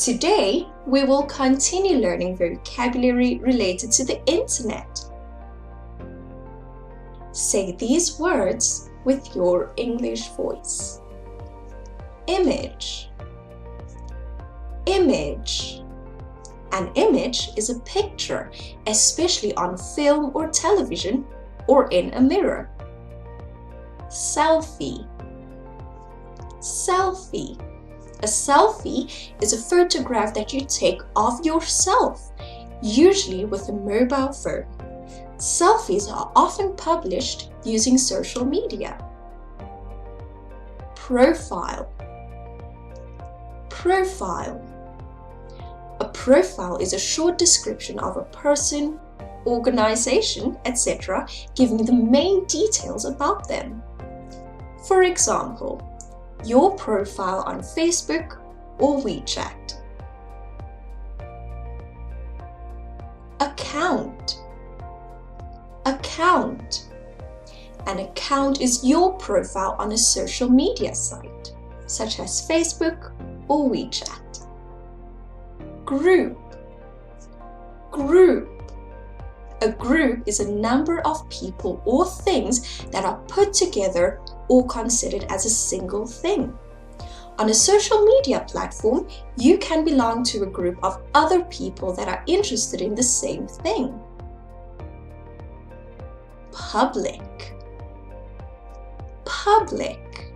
Today, we will continue learning vocabulary related to the internet. Say these words with your English voice. Image. Image. An image is a picture, especially on film or television or in a mirror. Selfie. Selfie. A selfie is a photograph that you take of yourself, usually with a mobile phone. Selfies are often published using social media. Profile. Profile. A profile is a short description of a person, organization, etc., giving the main details about them. For example, your profile on Facebook or WeChat. Account. Account. An account is your profile on a social media site, such as Facebook or WeChat. Group. Group. A group is a number of people or things that are put together or considered as a single thing. On a social media platform, you can belong to a group of other people that are interested in the same thing. Public. Public.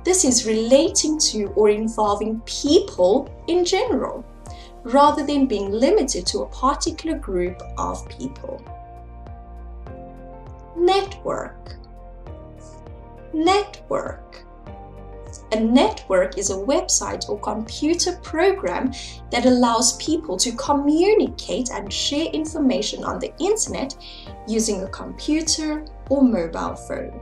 This is relating to or involving people in general, rather than being limited to a particular group of people. Network. Network. A network is a website or computer program that allows people to communicate and share information on the internet using a computer or mobile phone.